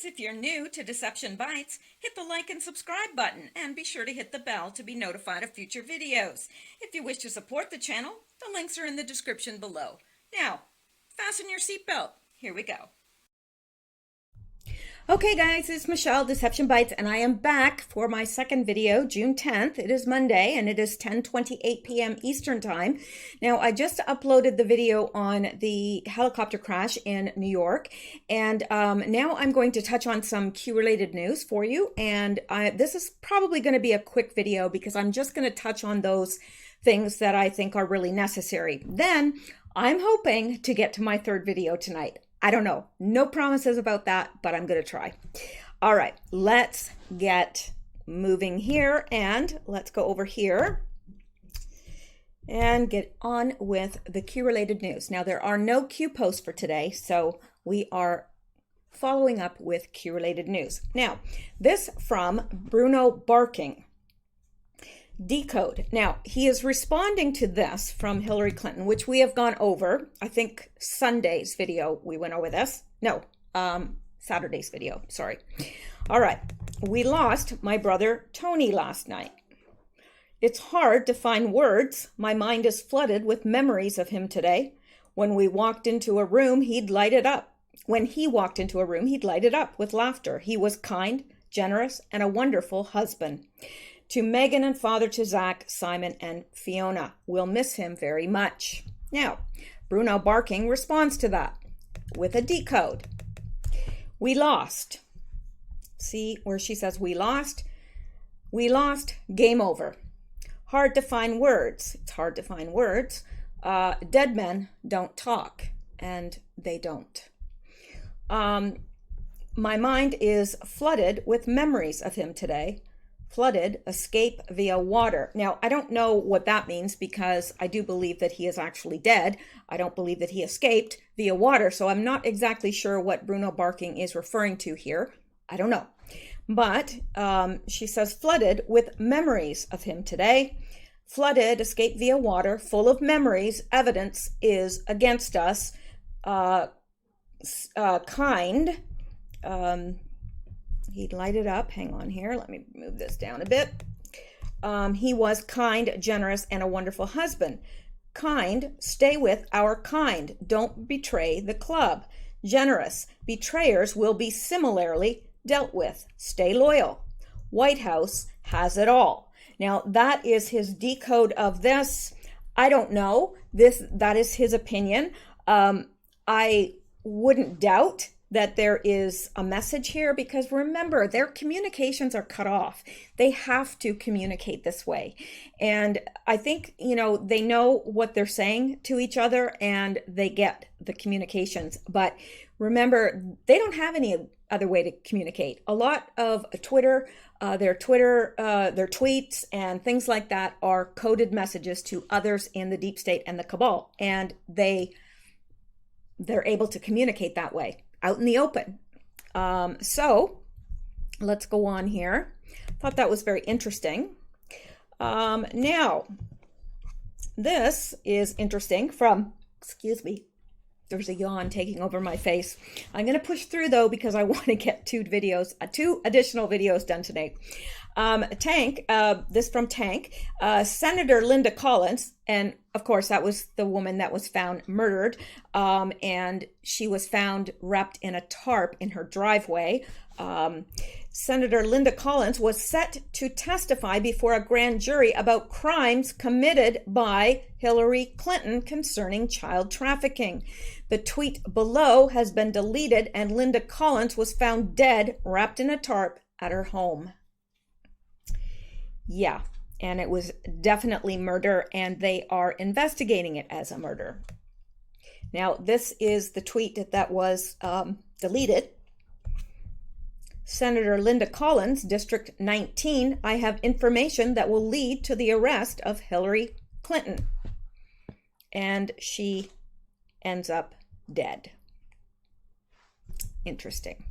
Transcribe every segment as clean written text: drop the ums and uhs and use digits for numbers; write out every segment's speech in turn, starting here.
guys, if you're new to Deception Bytes, hit the like and subscribe button and be sure to hit the bell to be notified of future videos. If you wish to support the channel, the links are in the description below. Now, fasten your seatbelt. Here we go. Okay guys, it's Michelle, Deception Bytes, and I am back for my second video, June 10th. It is Monday, and it is 10:28 p.m. Eastern Time. Now, I just uploaded the video on the helicopter crash in New York, and now I'm going to touch on some Q-related news for you, and this is probably going to be a quick video because I'm just going to touch on those things that I think are really necessary. Then, I'm hoping to get to my third video tonight. I don't know. No promises about that, but I'm going to try. All right, let's get moving here and let's go over here and get on with the Q-related news. Now, there are no Q posts for today, so we are following up with Q-related news. Now, this from Bruno Barking. Decode. Now, he is responding to this from Hillary Clinton, which we have gone over. I think Sunday's video, we went over this. No, Saturday's video, sorry. All right. We lost my brother Tony last night. It's hard to find words. My mind is flooded with memories of him today. When we walked into a room, he'd light it up. When he walked into a room, he'd light it up with laughter. He was kind, generous, and a wonderful husband. To Megan and father to Zach, Simon, and Fiona. We'll miss him very much. Now, Bruno Barking responds to that with a decode. We lost. See where she says we lost? We lost, game over. Hard to find words. It's hard to find words. Dead men don't talk, and they don't. My mind is flooded with memories of him today. Flooded, escape via water. Now, I don't know what that means because I do believe that he is actually dead. I don't believe that he escaped via water, so I'm not exactly sure what Bruno Barking is referring to here. I don't know. But she says flooded with memories of him today. Flooded, escape via water, full of memories. Evidence is against us. Kind. He'd light it up. Hang on here. Let me move this down a bit. He was kind, generous, and a wonderful husband. Kind, stay with our kind. Don't betray the club. Generous, betrayers will be similarly dealt with. Stay loyal. White House has it all. Now, that is his decode of this. I don't know. That is his opinion. I wouldn't doubt that there is a message here because remember, their communications are cut off. They have to communicate this way. And I think, they know what they're saying to each other and they get the communications. But remember, they don't have any other way to communicate. A lot of Twitter, their tweets and things like that are coded messages to others in the deep state and the cabal. And they're able to communicate that way, out in the open. So let's go on here. Thought that was very interesting. Now, this is interesting from, excuse me, there's a yawn taking over my face. I'm going to push through though because I want to get two additional videos done today. This from Tank, Senator Linda Collins, and of course that was the woman that was found murdered, and she was found wrapped in a tarp in her driveway. Senator Linda Collins was set to testify before a grand jury about crimes committed by Hillary Clinton concerning child trafficking. The tweet below has been deleted and Linda Collins was found dead wrapped in a tarp at her home. Yeah, and it was definitely murder and they are investigating it as a murder. Now, this is the tweet that was deleted. Senator Linda Collins, District 19, I have information that will lead to the arrest of Hillary Clinton. And she ends up dead. Interesting.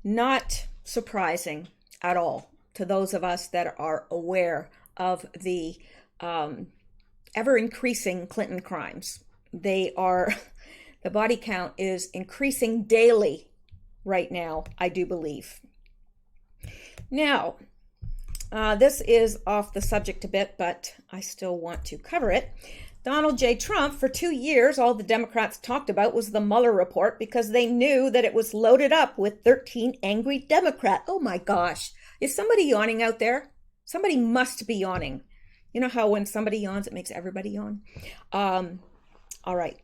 Not surprising at all to those of us that are aware of the ever-increasing Clinton crimes. The body count is increasing daily right now, I do believe. Now, this is off the subject a bit, but I still want to cover it. Donald J. Trump, for 2 years, all the Democrats talked about was the Mueller report because they knew that it was loaded up with 13 angry Democrats. Oh my gosh. Is somebody yawning out there? Somebody must be yawning. You know how when somebody yawns, it makes everybody yawn? All right.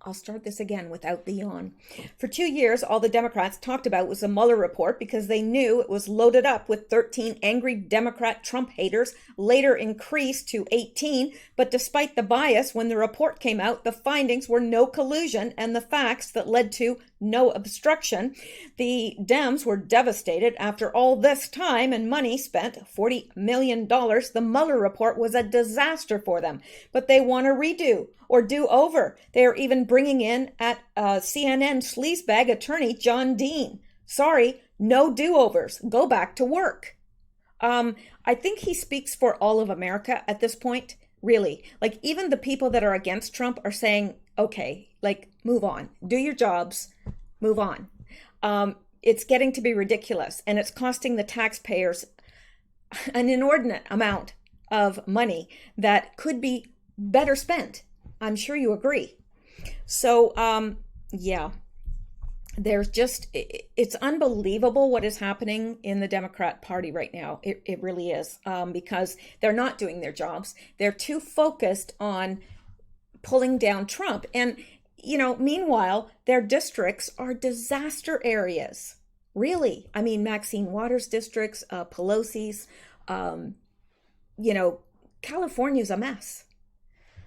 I'll start this again without the yawn. For 2 years, all the Democrats talked about was the Mueller report because they knew it was loaded up with 13 angry Democrat Trump haters, later increased to 18. But despite the bias, when the report came out, the findings were no collusion and the facts that led to no obstruction. The Dems were devastated after all this time and money spent, $40 million. The Mueller report was a disaster for them, but they want to redo or do over. They are even bringing in at CNN sleazebag attorney John Dean. Sorry, no do-overs. Go back to work. I think he speaks for all of America at this point, really. Like, even the people that are against Trump are saying, okay, like, move on. Do your jobs. Move on. It's getting to be ridiculous, and it's costing the taxpayers an inordinate amount of money that could be better spent. I'm sure you agree. So, yeah, there's just, it's unbelievable what is happening in the Democrat Party right now. It really is, because they're not doing their jobs. They're too focused on pulling down Trump. And, you know, meanwhile, their districts are disaster areas. Really. I mean, Maxine Waters' districts, Pelosi's, you know, California's a mess.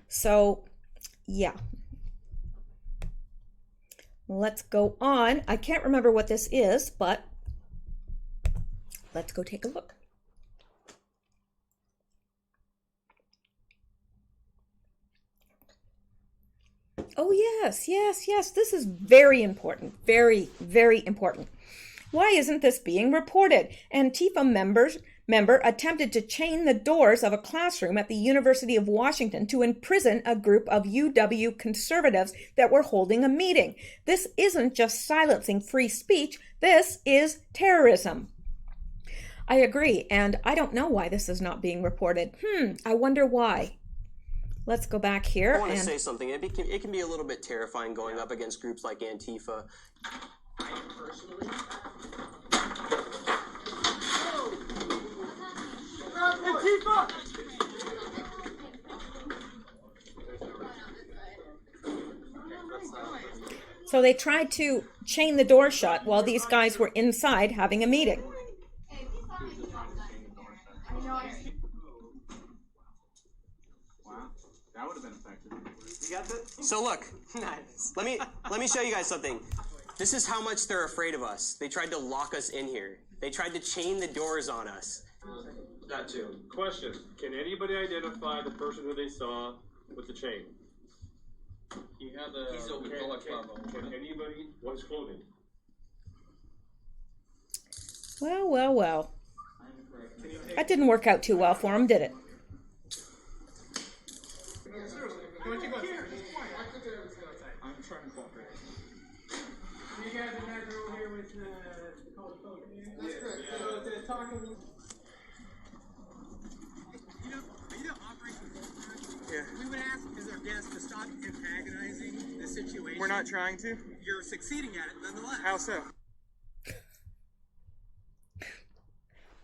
So, yeah. Let's go on. I can't remember what this is, but let's go take a look. Oh, yes, yes, yes. This is very important. Very, very important. Why isn't this being reported? Antifa member attempted to chain the doors of a classroom at the University of Washington to imprison a group of UW conservatives that were holding a meeting. This isn't just silencing free speech. This is terrorism. I agree, and I don't know why this is not being reported. I wonder why. Let's go back here. I want to say something. It can be a little bit terrifying going up against groups like Antifa. I personally... Antifa! So they tried to chain the door shut while these guys were inside having a meeting. That would have been effective. You got that? So look, nice. Let me show you guys something. This is how much they're afraid of us. They tried to lock us in here. They tried to chain the doors on us. That too. Question: can anybody identify the person who they saw with the chain? He had a Can anybody? What's clothing? Well, well, well. That didn't work out too well for him, did it? I'm trying to cooperate. You guys are not over here with the Coca-Cola. That's correct. So they're talking. Are you Operation Goldfish? Yeah. We would ask as our guests to stop antagonizing the situation. We're not trying to. You're succeeding at it, nonetheless. How so?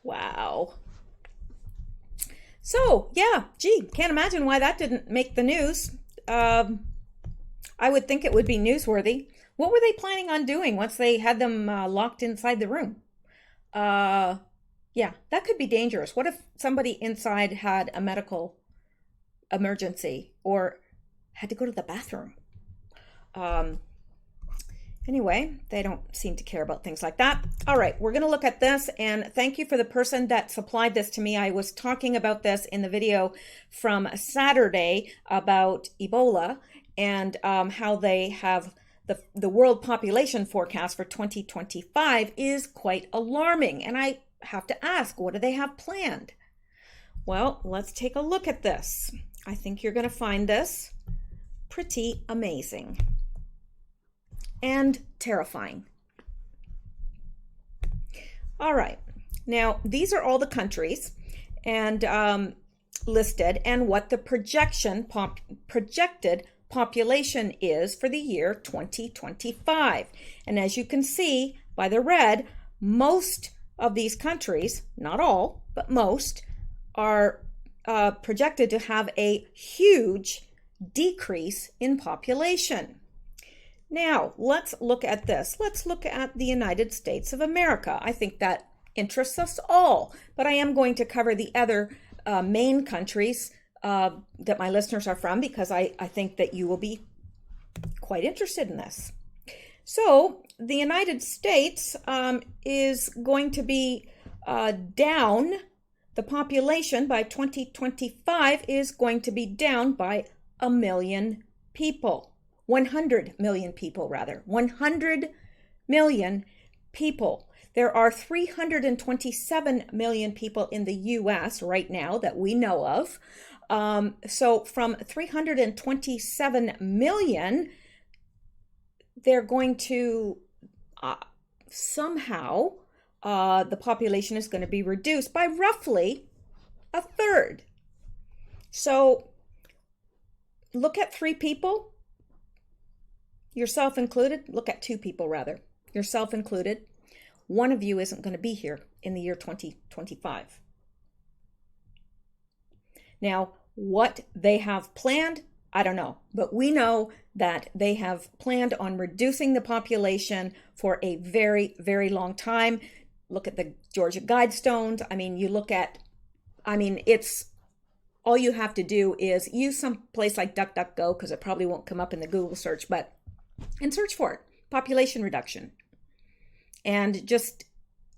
Wow. So, yeah, gee, can't imagine why that didn't make the news. I would think it would be newsworthy. What were they planning on doing once they had them locked inside the room? Yeah, that could be dangerous. What if somebody inside had a medical emergency or had to go to the bathroom? Anyway, they don't seem to care about things like that. All right, we're going to look at this, and thank you for the person that supplied this to me. I was talking about this in the video from Saturday about Ebola and how they have the world population forecast for 2025 is quite alarming. And I have to ask, what do they have planned? Well, let's take a look at this. I think you're going to find this pretty amazing and terrifying. All right. Now, these are all the countries and listed and what the projected population is for the year 2025. And as you can see by the red, most of these countries, not all, but most, are projected to have a huge decrease in population. Now, let's look at this. Let's look at the United States of America. I think that interests us all, but I am going to cover the other main countries that my listeners are from because I think that you will be quite interested in this. So the United States is going to be down. The population by 2025 is going to be down by 1 million people. 100 million people, rather. 100 million people. There are 327 million people in the U.S. right now that we know of. So from 327 million, they're going to somehow, the population is going to be reduced by roughly a third. So look at 3 people, yourself included. Look at 2 people, rather, yourself included. One of you isn't going to be here in the year 2025. Now, what they have planned, I don't know, but we know that they have planned on reducing the population for a very, very long time. Look at the Georgia Guidestones. It's all you have to do is use some place like DuckDuckGo, because it probably won't come up in the Google search, and search for it, population reduction. And just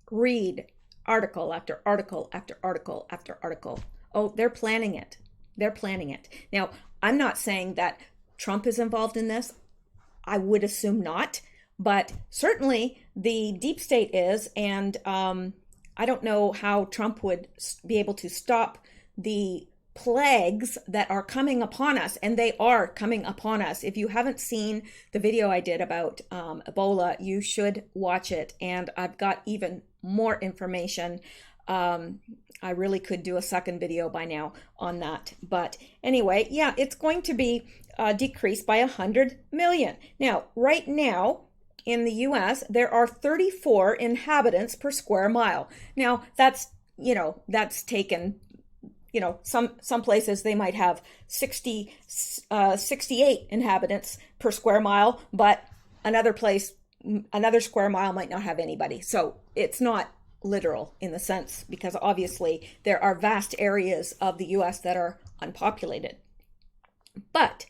read article after article after article after article. Oh, they're planning it. They're planning it. Now, I'm not saying that Trump is involved in this. I would assume not. But certainly the deep state is. And I don't know how Trump would be able to stop the plagues that are coming upon us, and they are coming upon us. If you haven't seen the video I did about Ebola, you should watch it. And I've got even more information. I really could do a second video by now on that. But anyway, yeah, it's going to be decreased by 100 million. Now, right now in the US, there are 34 inhabitants per square mile. Now, that's taken. Some places they might have 68 inhabitants per square mile, but another square mile might not have anybody. So it's not literal in the sense, because obviously there are vast areas of the US that are unpopulated. But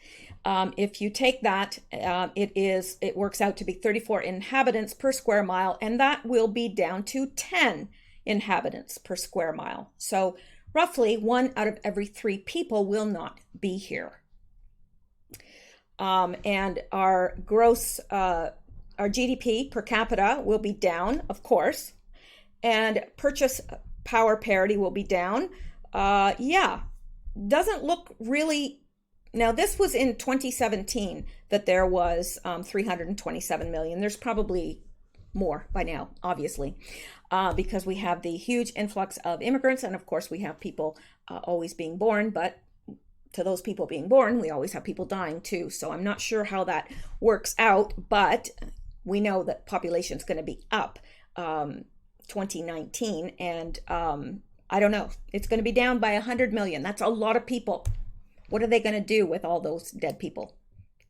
if you take that, it works out to be 34 inhabitants per square mile, and that will be down to 10 inhabitants per square mile. So roughly 1 out of every 3 people will not be here. And our GDP per capita will be down, of course, and purchase power parity will be down. Doesn't look really. Now, this was in 2017 that there was 327 million. There's probably more by now, obviously, because we have the huge influx of immigrants. And of course, we have people always being born. But to those people being born, we always have people dying too. So I'm not sure how that works out. But we know that population is going to be up 2019. And I don't know. It's going to be down by 100 million. That's a lot of people. What are they going to do with all those dead people?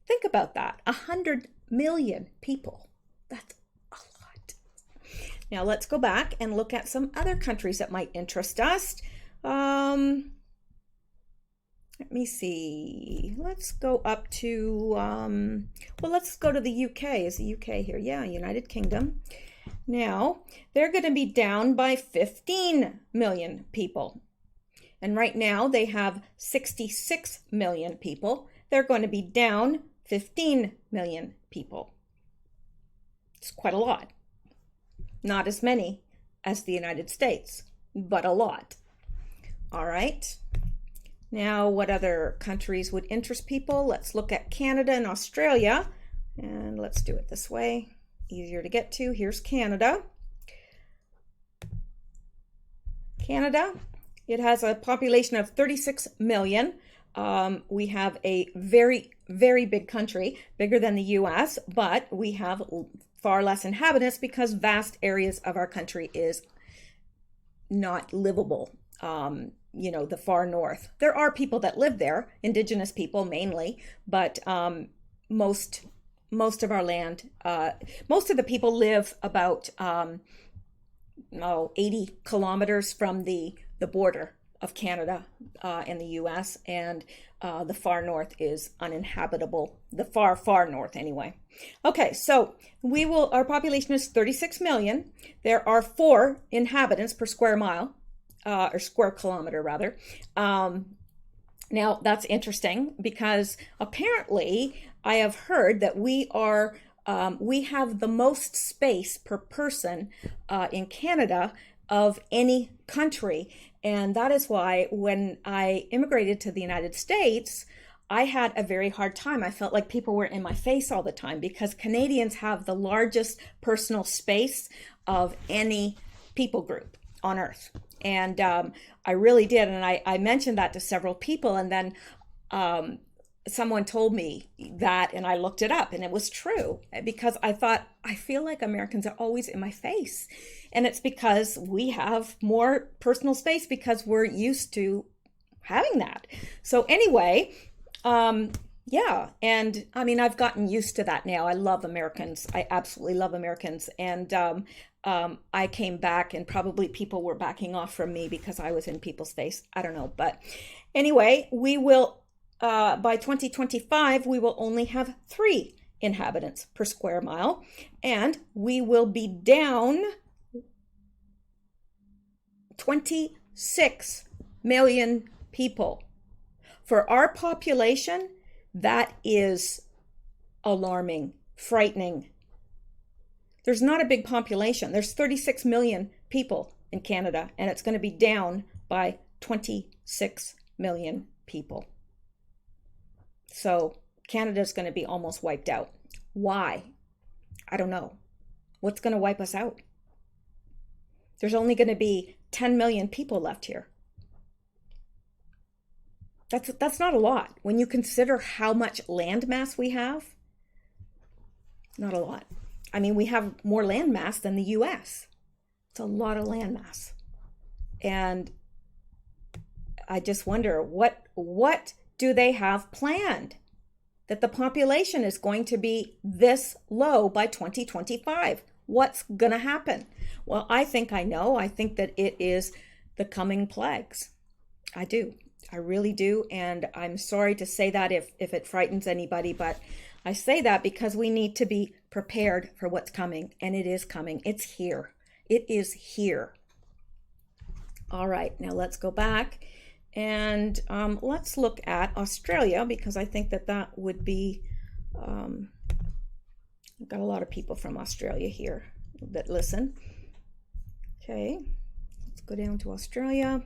Think about that. 100 million people. That's a lot. Now let's go back and look at some other countries that might interest us. Let me see. Let's go up to, let's go to the UK. Is the UK here? Yeah, United Kingdom. Now, they're going to be down by 15 million people. And right now they have 66 million people. They're going to be down 15 million people. It's quite a lot. Not as many as the United States, but a lot. All right. Now, what other countries would interest people? Let's look at Canada and Australia. And let's do it this way. Easier to get to. Here's Canada. Canada, it has a population of 36 million. We have a very, very big country, bigger than the US, but we have far less inhabitants because vast areas of our country is not livable. You know, the far north. There are people that live there, indigenous people mainly, but most of our land, most of the people live about 80 kilometers from the border of Canada and the US, and the far north is uninhabitable. The far north anyway. Okay, so our population is 36 million. There are 4 inhabitants per square mile. Or square kilometer rather. Now that's interesting because apparently I have heard that we have the most space per person in Canada of any country. And that is why when I immigrated to the United States, I had a very hard time. I felt like people were in my face all the time because Canadians have the largest personal space of any people group on earth. And I really did. And I mentioned that to several people. And then someone told me that, and I looked it up, and it was true because I thought, I feel like Americans are always in my face. And it's because we have more personal space because we're used to having that. So anyway, yeah. And I mean, I've gotten used to that now. I love Americans. I absolutely love Americans. And I came back and probably people were backing off from me because I was in people's face. I don't know. But anyway, we will, by 2025, we will only have 3 inhabitants per square mile. And we will be down 26 million people. For our population, that is alarming, frightening. There's not a big population. There's 36 million people in Canada, and it's going to be down by 26 million people. So Canada's going to be almost wiped out. Why? I don't know. What's going to wipe us out? There's only going to be 10 million people left here. That's not a lot. When you consider how much land mass we have, not a lot. I mean, we have more land mass than the US. It's a lot of land mass. And I just wonder, what do they have planned? That the population is going to be this low by 2025. What's going to happen? Well, I think I know. I think that it is the coming plagues. I do. I really do. And I'm sorry to say that if it frightens anybody, but I say that because we need to be prepared for what's coming, and it is coming. It's here. It is here. All right, now let's go back and let's look at Australia because I think that would be, I've got a lot of people from Australia here that listen. Okay, let's go down to Australia.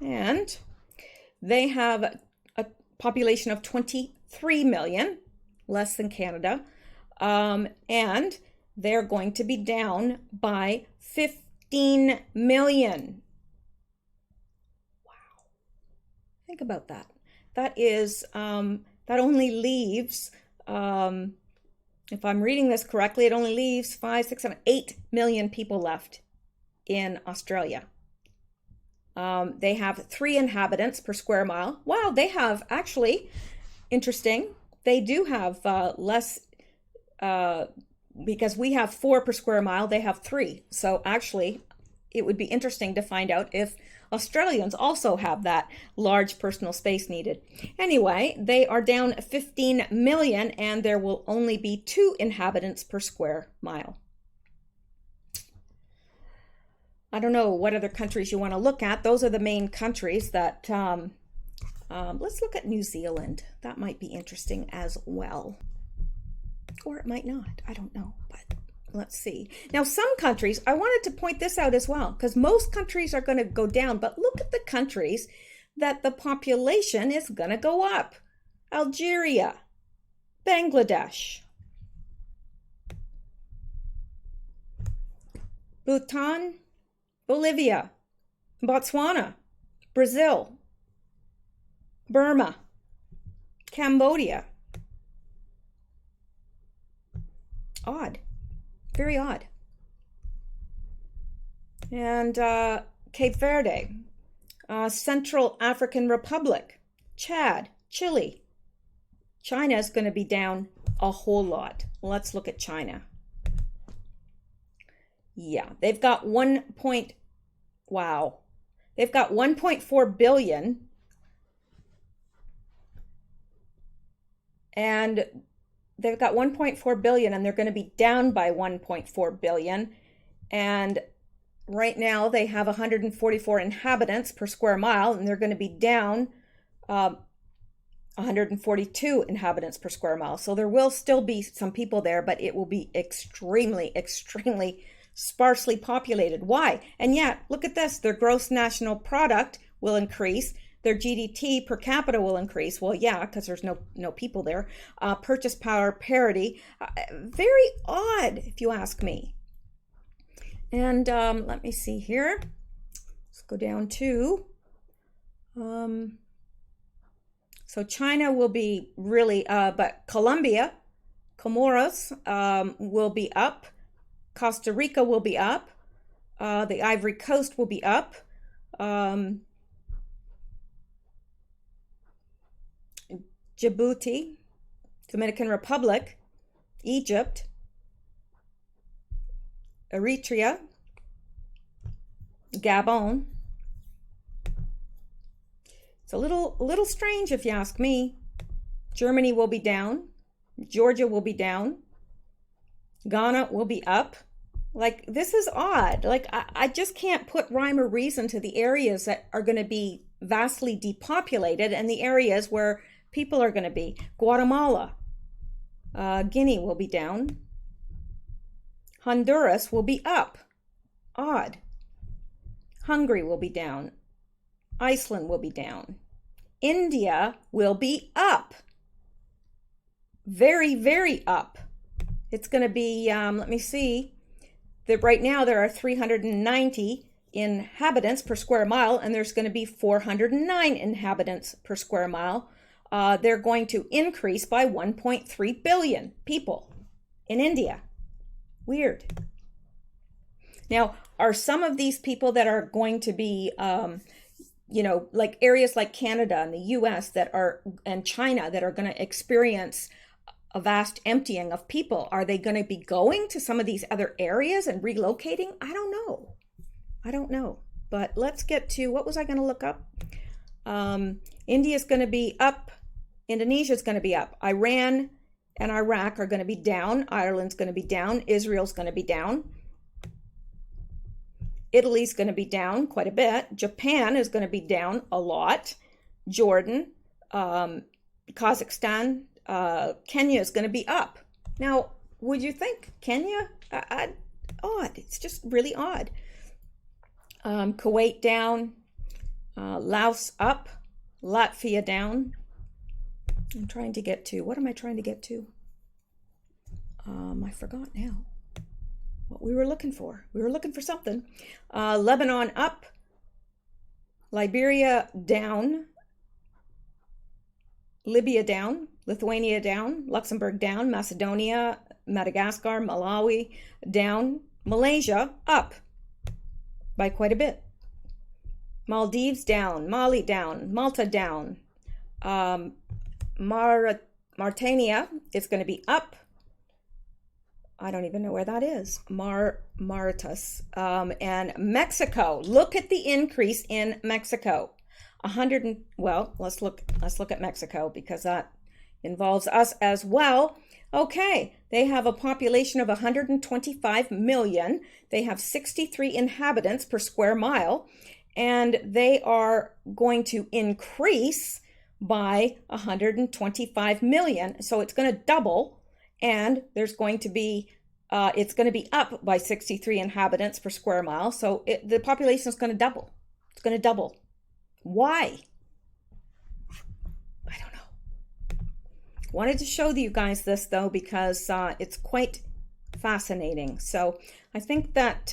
And they have a population of 23 million, less than Canada, and they're going to be down by 15 million. Wow. Think about that. That is, that only leaves, if I'm reading this correctly, it only leaves 5, 6, 7, 8 million people left in Australia. They have 3 inhabitants per square mile. Wow, they have actually, interesting, they do have less, because we have 4 per square mile, they have 3. So actually, it would be interesting to find out if Australians also have that large personal space needed. Anyway, they are down 15 million and there will only be 2 inhabitants per square mile. I don't know what other countries you want to look at. Those are the main countries that, let's look at New Zealand. That might be interesting as well. Or it might not, I don't know, but let's see. Now some countries, I wanted to point this out as well, because most countries are going to go down, but look at the countries that the population is going to go up. Algeria, Bangladesh, Bhutan, Bolivia, Botswana, Brazil, Burma, Cambodia. Odd. Very odd. And Cape Verde, Central African Republic, Chad, Chile. China is going to be down a whole lot. Let's look at China. Yeah, they've got They've got 1.4 billion. And they've got 1.4 billion, and they're going to be down by 1.4 billion. And right now they have 144 inhabitants per square mile, and they're going to be down 142 inhabitants per square mile. So there will still be some people there, but it will be extremely, extremely sparsely populated. Why? And yet, look at this. Their gross national product will increase. Their GDP per capita will increase. Well, yeah, because there's no people there. Purchase power parity. Very odd, if you ask me. And let me see here. Let's go down to... so China will be really... but Colombia, Comoros will be up. Costa Rica will be up. The Ivory Coast will be up. Djibouti, Dominican Republic, Egypt, Eritrea, Gabon. It's a little strange if you ask me. Germany will be down. Georgia will be down. Ghana will be up. Like, this is odd. Like, I just can't put rhyme or reason to the areas that are going to be vastly depopulated and the areas where people are going to be. Guatemala, Guinea will be down. Honduras will be up. Odd. Hungary will be down. Iceland will be down. India will be up. Very, very up. It's going to be, let me see, that right now there are 390 inhabitants per square mile, and there's going to be 409 inhabitants per square mile. They're going to increase by 1.3 billion people in India. Weird. Now, are some of these people that are going to be, like areas like Canada and the US and China that are going to experience a vast emptying of people, are they going to be going to some of these other areas and relocating? I don't know. But let's get to, what was I going to look up? India's going to be up. Indonesia's going to be up. Iran and Iraq are going to be down. Ireland's going to be down. Israel's going to be down. Italy's going to be down quite a bit. Japan is going to be down a lot. Jordan, Kazakhstan, Kenya is going to be up. Now, would you think Kenya? Odd. It's just really odd. Kuwait down. Laos up. Latvia down. I'm trying to get to, what am I trying to get to? I forgot now what we were looking for. We were looking for something. Lebanon up. Liberia down. Libya down. Lithuania down. Luxembourg down. Macedonia, Madagascar, Malawi down. Malaysia up by quite a bit. Maldives down. Mali down. Malta down. Mauritania is going to be up. I don't even know where that is. Mauritius. And Mexico. Look at the increase in Mexico. Let's look at Mexico because that involves us as well. Okay, they have a population of 125 million. They have 63 inhabitants per square mile, and they are going to increase by 125 million. So it's going to double, and there's going to be, it's going to be up by 63 inhabitants per square mile. So the population is going to double. It's going to double. Why? I don't know. Wanted to show you guys this though, because it's quite fascinating. So I think that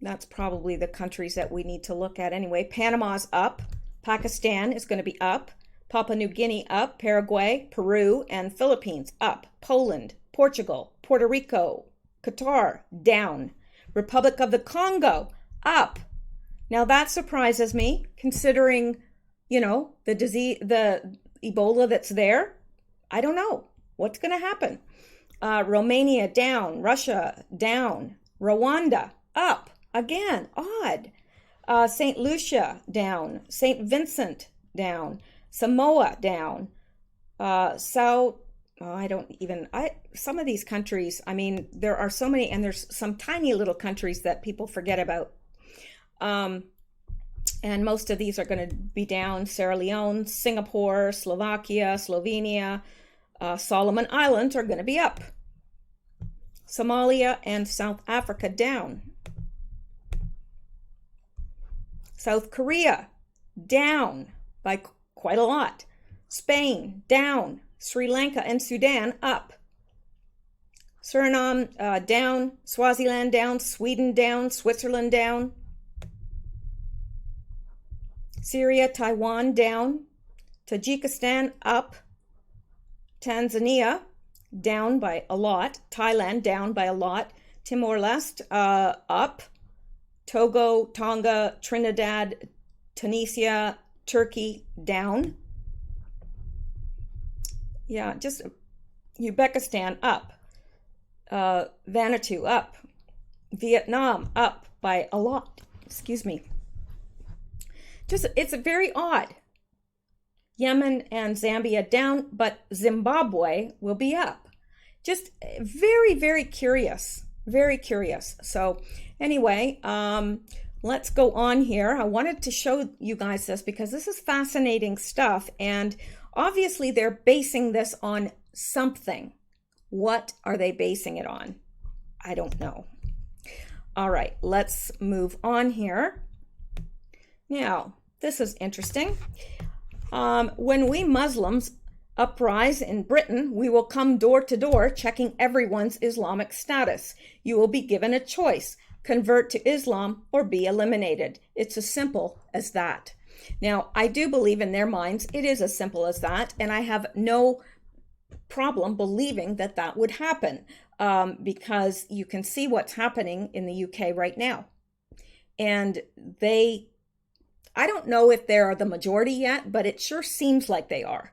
that's probably the countries that we need to look at anyway. Panama's up. Pakistan is going to be up. Papua New Guinea up. Paraguay, Peru, and Philippines up. Poland, Portugal, Puerto Rico, Qatar down. Republic of the Congo up. Now that surprises me, considering, you know, the disease, the Ebola that's there. I don't know what's going to happen. Romania down. Russia down. Rwanda up. Again, odd. St. Lucia down. St. Vincent down. Samoa down. Some of these countries, I mean, there are so many, and there's some tiny little countries that people forget about. And most of these are going to be down. Sierra Leone, Singapore, Slovakia, Slovenia, Solomon Islands are going to be up. Somalia and South Africa down. South Korea down by quite a lot. Spain down. Sri Lanka and Sudan up. Suriname down. Swaziland down. Sweden down. Switzerland down. Syria, Taiwan down. Tajikistan up. Tanzania down by a lot. Thailand down by a lot. Timor-Leste up. Togo, Tonga, Trinidad, Tunisia, Turkey down. Yeah, just Uzbekistan up. Vanuatu up. Vietnam up by a lot. Excuse me. Just, it's very odd. Yemen and Zambia down, but Zimbabwe will be up. Just very, very curious. Very curious. So anyway, let's go on here. I wanted to show you guys this because this is fascinating stuff. And obviously they're basing this on something. What are they basing it on? I don't know. All right, let's move on here. Now, this is interesting. When we Muslims uprise in Britain, we will come door to door checking everyone's Islamic status. You will be given a choice: convert to Islam or be eliminated. It's as simple as that. Now, I do believe in their minds it is as simple as that, and I have no problem believing that that would happen, because you can see what's happening in the UK right now. And I don't know if they're the majority yet, but it sure seems like they are.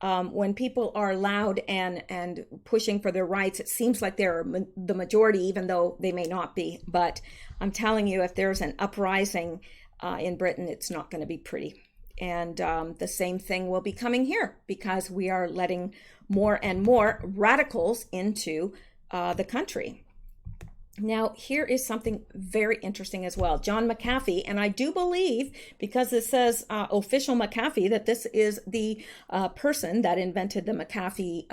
When people are loud and pushing for their rights, it seems like they're the majority, even though they may not be. But I'm telling you, if there's an uprising in Britain, it's not going to be pretty. And the same thing will be coming here because we are letting more and more radicals into the country. Now, here is something very interesting as well. John McAfee, and I do believe, because it says official McAfee, that this is the person that invented the McAfee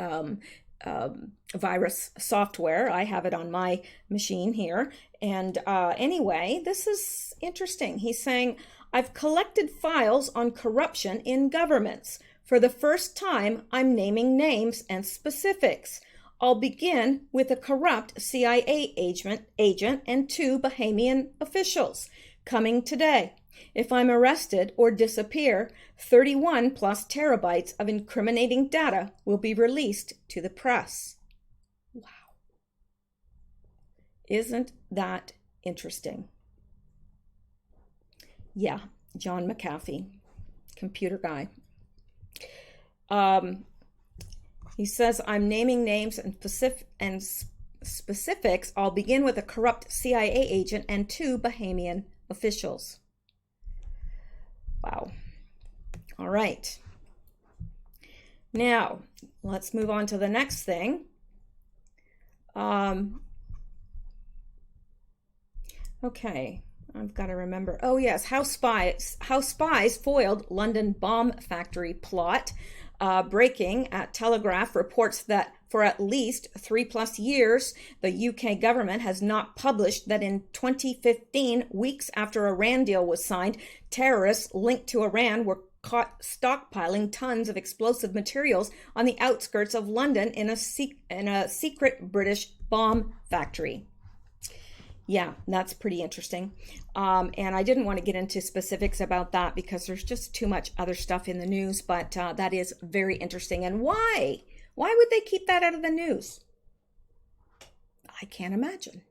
virus software. I have it on my machine here. And anyway, this is interesting. He's saying, I've collected files on corruption in governments. For the first time, I'm naming names and specifics. I'll begin with a corrupt CIA agent and 2 Bahamian officials coming today. If I'm arrested or disappear, 31 plus terabytes of incriminating data will be released to the press. Wow. Isn't that interesting? Yeah, John McAfee, computer guy. He says, I'm naming names and specifics. I'll begin with a corrupt CIA agent and 2 Bahamian officials. Wow. All right. Now, let's move on to the next thing. Okay, I've got to remember. Oh, yes, how spies foiled London bomb factory plot. Breaking at Telegraph reports that for at least 3+ years, the UK government has not published that in 2015, weeks after Iran deal was signed, terrorists linked to Iran were caught stockpiling tons of explosive materials on the outskirts of London in a secret British bomb factory. Yeah, that's pretty interesting. And I didn't want to get into specifics about that because there's just too much other stuff in the news, but that is very interesting. And why? Why would they keep that out of the news? I can't imagine.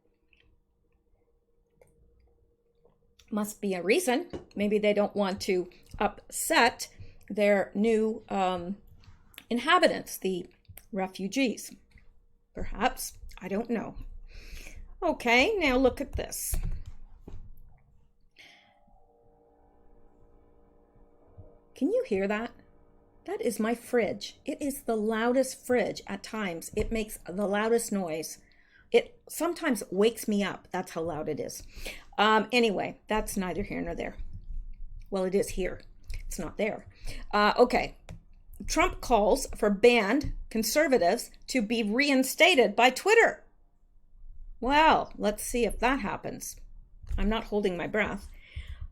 Must be a reason. Maybe they don't want to upset their new inhabitants, the refugees. Perhaps. I don't know. Okay, now look at this. Can you hear that? That is my fridge. It is the loudest fridge at times. It makes the loudest noise. It sometimes wakes me up. That's how loud it is. Anyway, that's neither here nor there. Well, it is here. It's not there. Okay. Trump calls for banned conservatives to be reinstated by Twitter. Well, let's see if that happens. I'm not holding my breath.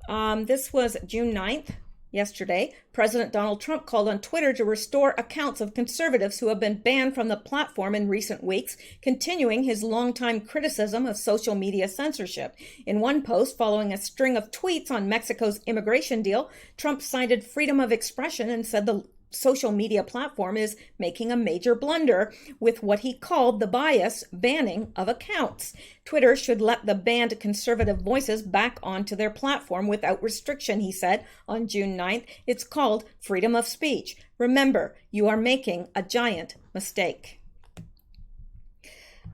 This was June 9th, yesterday. President Donald Trump called on Twitter to restore accounts of conservatives who have been banned from the platform in recent weeks, continuing his longtime criticism of social media censorship. In one post, following a string of tweets on Mexico's immigration deal, Trump cited freedom of expression and said the social media platform is making a major blunder with what he called the bias banning of accounts. Twitter should let the banned conservative voices back onto their platform without restriction, he said on June 9th. It's called freedom of speech. Remember, you are making a giant mistake.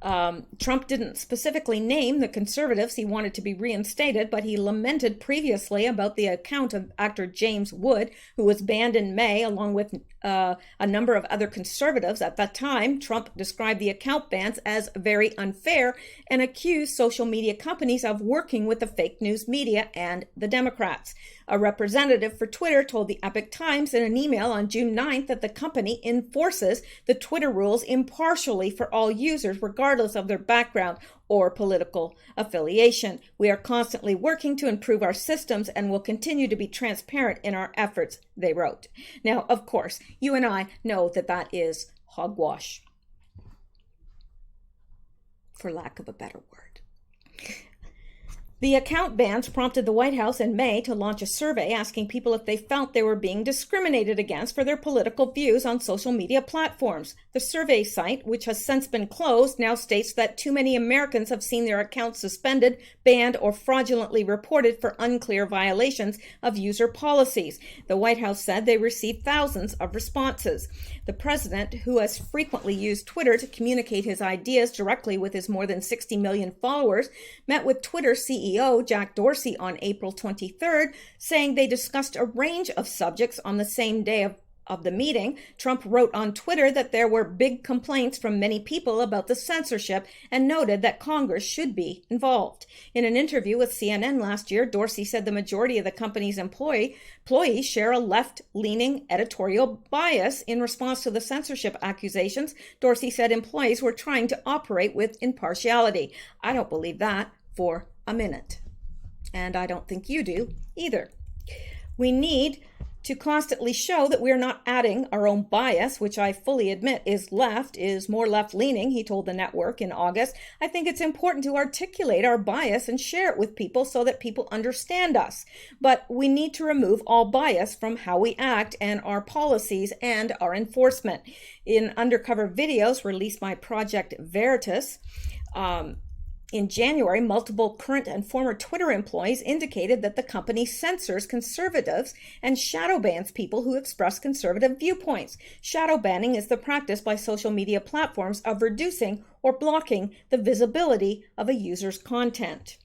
Trump didn't specifically name the conservatives he wanted to be reinstated, but he lamented previously about the account of actor James Wood, who was banned in May, along with a number of other conservatives. At that time, Trump described the account bans as very unfair and accused social media companies of working with the fake news media and the Democrats. A representative for Twitter told the Epoch Times in an email on June 9th that the company enforces the Twitter rules impartially for all users, regardless of their background or political affiliation. We are constantly working to improve our systems and will continue to be transparent in our efforts, they wrote. Now, of course, you and I know that that is hogwash, for lack of a better word. The account bans prompted the White House in May to launch a survey asking people if they felt they were being discriminated against for their political views on social media platforms. The survey site, which has since been closed, now states that too many Americans have seen their accounts suspended, banned, or fraudulently reported for unclear violations of user policies. The White House said they received thousands of responses. The president, who has frequently used Twitter to communicate his ideas directly with his more than 60 million followers, met with Twitter CEO Jack Dorsey on April 23rd, saying they discussed a range of subjects on the same day of the meeting. Trump wrote on Twitter that there were big complaints from many people about the censorship and noted that Congress should be involved. In an interview with CNN last year, Dorsey said the majority of the company's employees share a left-leaning editorial bias. In response to the censorship accusations, Dorsey said employees were trying to operate with impartiality. I don't believe that for a minute. And I don't think you do either. We need to constantly show that we're not adding our own bias, which I fully admit is more left-leaning, he told the network in August. I think it's important to articulate our bias and share it with people so that people understand us. But we need to remove all bias from how we act and our policies and our enforcement. In undercover videos released by Project Veritas, in January, multiple current and former Twitter employees indicated that the company censors conservatives and shadow bans people who express conservative viewpoints. Shadow banning is the practice by social media platforms of reducing or blocking the visibility of a user's content.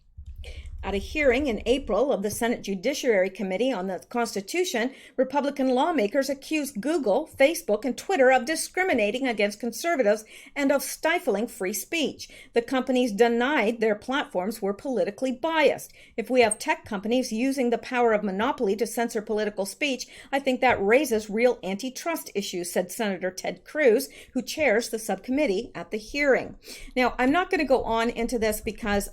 At a hearing in April of the Senate Judiciary Committee on the Constitution, Republican lawmakers accused Google, Facebook, and Twitter of discriminating against conservatives and of stifling free speech. The companies denied their platforms were politically biased. If we have tech companies using the power of monopoly to censor political speech, I think that raises real antitrust issues, said Senator Ted Cruz, who chairs the subcommittee at the hearing. Now, I'm not going to go on into this because,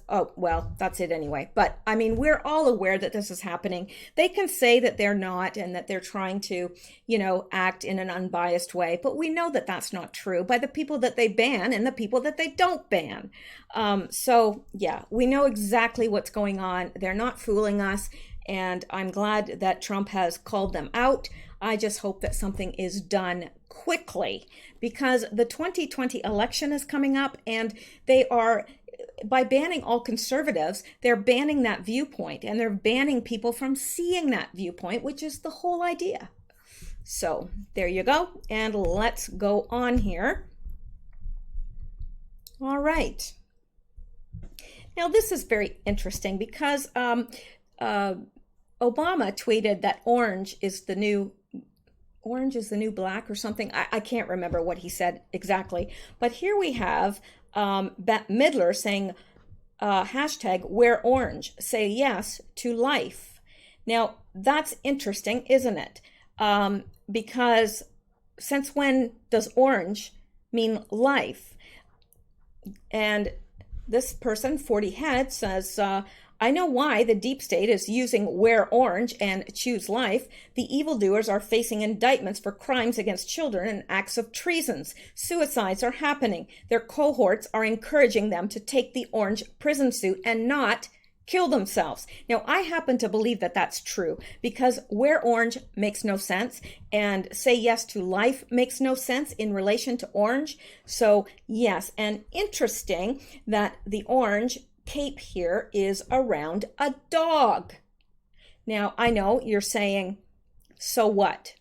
that's it anyway. but I mean, we're all aware that this is happening. They can say that they're not and that they're trying to, you know, act in an unbiased way, but we know that that's not true by the people that they ban and the people that they don't ban. So yeah, we know exactly what's going on. They're not fooling us, and I'm glad that Trump has called them out. I just hope that something is done quickly, because the 2020 election is coming up, and they are, by banning all conservatives, they're banning that viewpoint, and they're banning people from seeing that viewpoint, which is the whole idea. So there you go, and let's go on here. All right. Now this is very interesting because Obama tweeted that orange is the new black or something. I can't remember what he said exactly, but here we have Bette Midler saying hashtag wear orange, say yes to life. Now that's interesting, isn't it? Because since when does orange mean life? And this person, 40 Head, says, I know why the deep state is using wear orange and choose life. The evildoers are facing indictments for crimes against children and acts of treasons. Suicides are happening. Their cohorts are encouraging them to take the orange prison suit and not kill themselves. Now, I happen to believe that that's true, because wear orange makes no sense, and say yes to life makes no sense in relation to orange. So yes, and interesting that the orange cape here is around a dog. Now, I know you're saying, so what?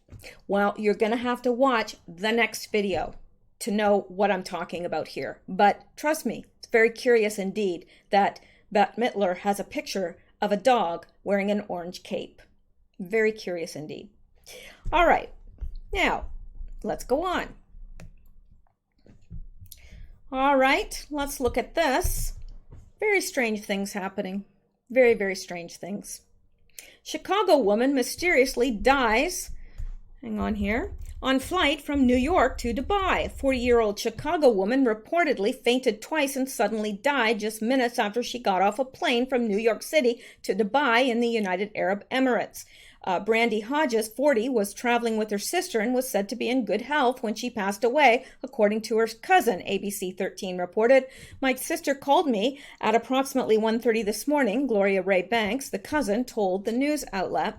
Well, you're going to have to watch the next video to know what I'm talking about here. But trust me, it's very curious indeed that Bette Midler has a picture of a dog wearing an orange cape. Very curious indeed. All right, now let's go on. All right, let's look at this. Very strange things happening. Very, very strange things. Chicago woman mysteriously dies, hang on here, on flight from New York to Dubai. A 40-year-old Chicago woman reportedly fainted twice and suddenly died just minutes after she got off a plane from New York City to Dubai in the United Arab Emirates. Brandy Hodges, 40, was traveling with her sister and was said to be in good health when she passed away, according to her cousin, ABC 13 reported. My sister called me at approximately 1:30 this morning, Gloria Ray Banks, the cousin, told the news outlet.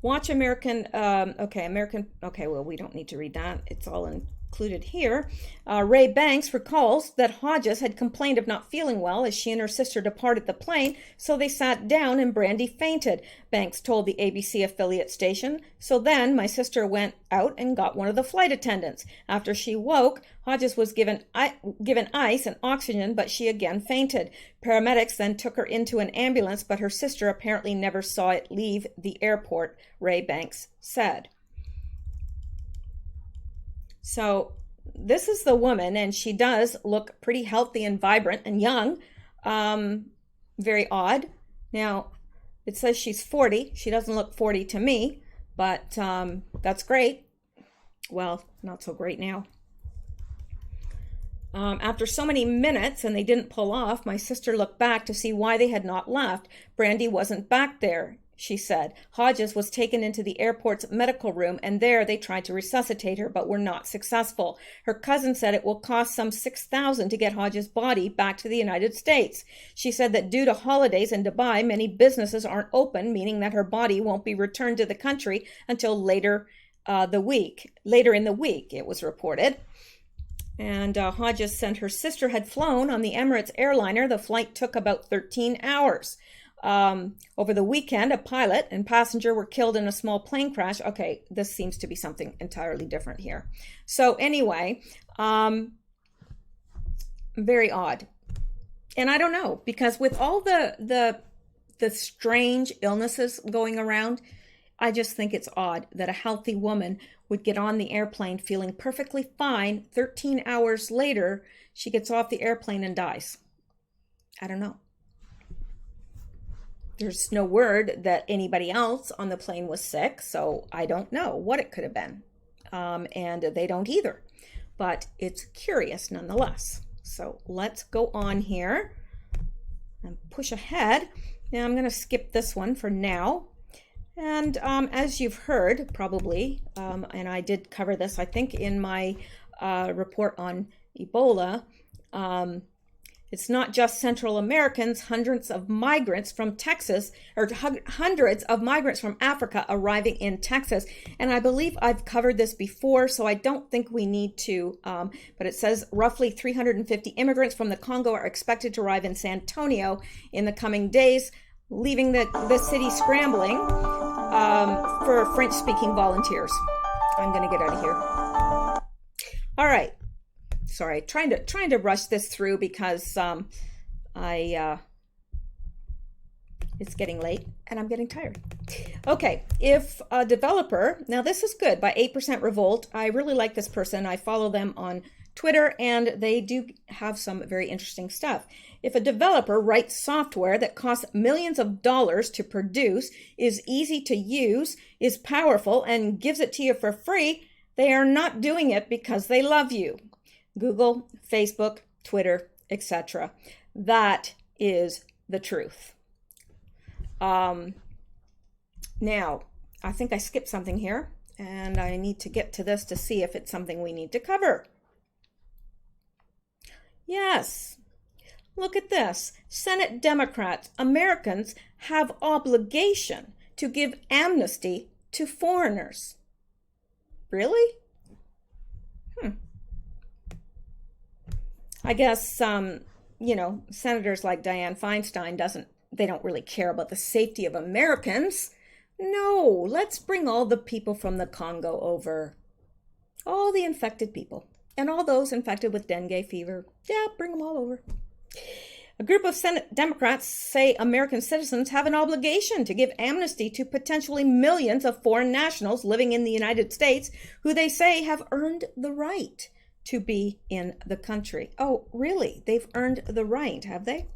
Watch American, well, we don't need to read that. It's all included here. Ray Banks recalls that Hodges had complained of not feeling well as she and her sister departed the plane, so they sat down and Brandy fainted, Banks told the ABC affiliate station. So then my sister went out and got one of the flight attendants. After she woke, Hodges was given ice and oxygen, but she again fainted. Paramedics then took her into an ambulance, but her sister apparently never saw it leave the airport, Ray Banks said. So this is the woman, and she does look pretty healthy and vibrant and young. Very odd. Now, it says she's 40. She doesn't look 40 to me, but that's great. Well, not so great now. After so many minutes and they didn't pull off, my sister looked back to see why they had not left. Brandy wasn't back there, she said. Hodges was taken into the airport's medical room, and there they tried to resuscitate her, but were not successful. Her cousin said it will cost some $6,000 to get Hodges' body back to the United States. She said that due to holidays in Dubai, many businesses aren't open, meaning that her body won't be returned to the country until later in the week, it was reported. And Hodges said her sister had flown on the Emirates airliner. The flight took about 13 hours. Over the weekend, a pilot and passenger were killed in a small plane crash. Okay, this seems to be something entirely different here. So anyway, very odd. And I don't know, because with all the strange illnesses going around, I just think it's odd that a healthy woman would get on the airplane feeling perfectly fine. 13 hours later, she gets off the airplane and dies. I don't know. There's no word that anybody else on the plane was sick, so I don't know what it could have been. And they don't either. But it's curious nonetheless. So let's go on here. and push ahead. Now I'm going to skip this one for now. And as you've heard, probably, and I did cover this, I think, in my report on Ebola, it's not just Central Americans, hundreds of migrants from Texas, or hundreds of migrants from Africa arriving in Texas. And I believe I've covered this before, so I don't think we need to, but it says roughly 350 immigrants from the Congo are expected to arrive in San Antonio in the coming days, leaving the city scrambling for French-speaking volunteers. I'm going to get out of here. All right. Sorry, trying to rush this through because it's getting late and I'm getting tired. Okay, if a developer, now this is good, by 8% Revolt. I really like this person. I follow them on Twitter and they do have some very interesting stuff. If a developer writes software that costs millions of dollars to produce, is easy to use, is powerful, and gives it to you for free, they are not doing it because they love you. Google, Facebook, Twitter, etc. That is the truth. Now, I think I skipped something here, and I need to get to this to see if it's something we need to cover. Yes, look at this. Senate Democrats, Americans have obligation to give amnesty to foreigners. Really? I guess, senators like Dianne Feinstein they don't really care about the safety of Americans. No, let's bring all the people from the Congo over. All the infected people and all those infected with dengue fever. Yeah, bring them all over. A group of Senate Democrats say American citizens have an obligation to give amnesty to potentially millions of foreign nationals living in the United States who they say have earned the right to be in the country. Oh, really? They've earned the right, have they?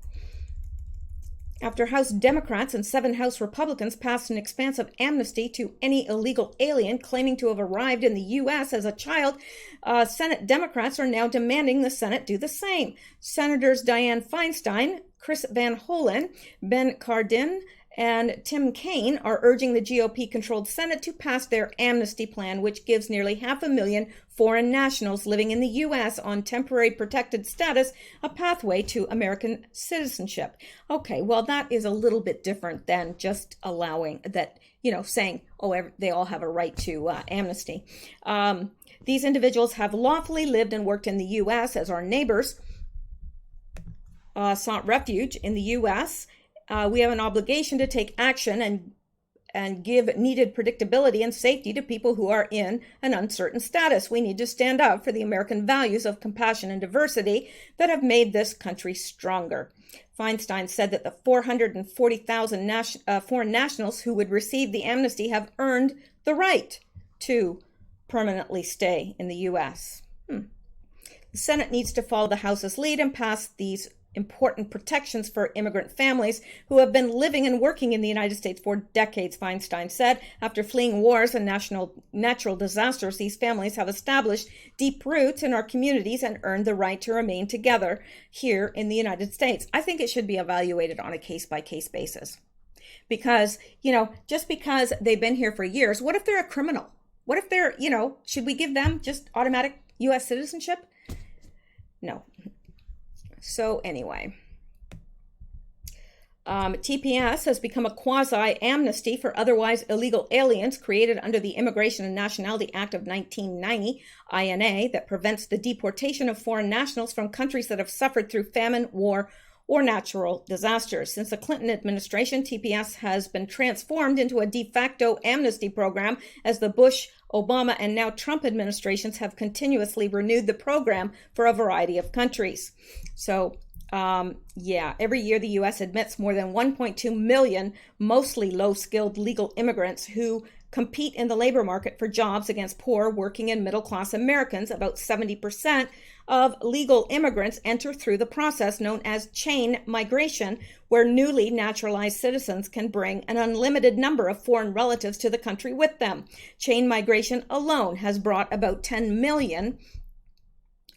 After House Democrats and 7 House Republicans passed an expansive amnesty to any illegal alien claiming to have arrived in the U.S. as a child, Senate Democrats are now demanding the Senate do the same. Senators Dianne Feinstein, Chris Van Hollen, Ben Cardin, and Tim Kaine are urging the GOP-controlled Senate to pass their amnesty plan, which gives nearly 500,000 foreign nationals living in the U.S. on temporary protected status a pathway to American citizenship. Okay, well, that is a little bit different than just allowing that, saying, they all have a right to amnesty. These individuals have lawfully lived and worked in the U.S. as our neighbors sought refuge in the U.S., we have an obligation to take action and give needed predictability and safety to people who are in an uncertain status. We need to stand up for the American values of compassion and diversity that have made this country stronger. Feinstein said that the 440,000 foreign nationals who would receive the amnesty have earned the right to permanently stay in the U.S. The Senate needs to follow the House's lead and pass these important protections for immigrant families who have been living and working in the United States for decades, Feinstein said. After fleeing wars and natural disasters, these families have established deep roots in our communities and earned the right to remain together here in the United States. I think it should be evaluated on a case-by-case basis. Because, just because they've been here for years, what if they're a criminal? What if they're, should we give them just automatic U.S. citizenship? No. So anyway, TPS has become a quasi-amnesty for otherwise illegal aliens created under the Immigration and Nationality Act of 1990, INA, that prevents the deportation of foreign nationals from countries that have suffered through famine, war, or natural disasters. Since the Clinton administration, TPS has been transformed into a de facto amnesty program as the Bush, Obama, and now Trump administrations have continuously renewed the program for a variety of countries. So, every year the U.S. admits more than 1.2 million mostly low-skilled legal immigrants who compete in the labor market for jobs against poor, working, and middle-class Americans. About 70% of legal immigrants enter through the process known as chain migration, where newly naturalized citizens can bring an unlimited number of foreign relatives to the country with them. Chain migration alone has brought about 10 million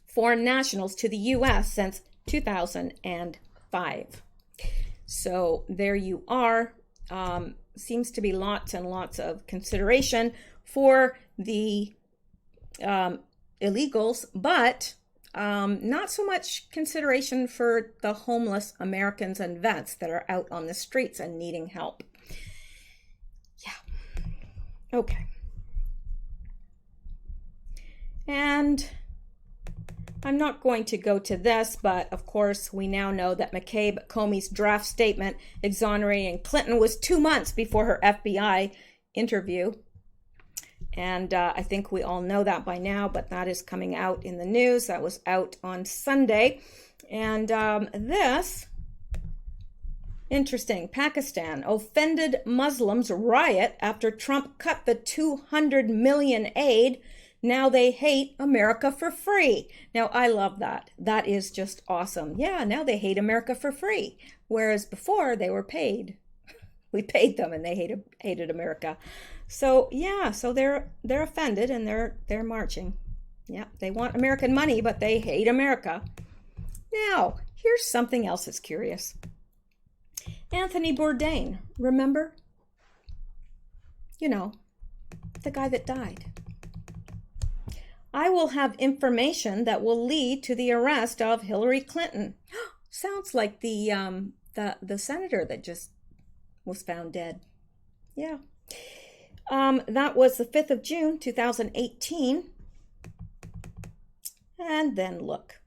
foreign nationals to the U.S. since 2005. So there you are. Seems to be lots and lots of consideration for the illegals, but not so much consideration for the homeless Americans and vets that are out on the streets and needing help. Yeah. Okay. And I'm not going to go to this, but of course we now know that McCabe Comey's draft statement exonerating Clinton was 2 months before her FBI interview. And I think we all know that by now, but that is coming out in the news. That was out on Sunday. And this, interesting, Pakistan, offended Muslims riot after Trump cut the $200 million aid. Now they hate America for free. Now, I love that. That is just awesome. Yeah, now they hate America for free, whereas before they were paid. We paid them and they hated America. So, yeah, so they're offended and they're marching. Yeah, they want American money, but they hate America. Now, here's something else that's curious. Anthony Bourdain, remember? You know, the guy that died. I will have information that will lead to the arrest of Hillary Clinton. Sounds like the senator that just was found dead. Yeah. That was the 5th of June, 2018. And then look.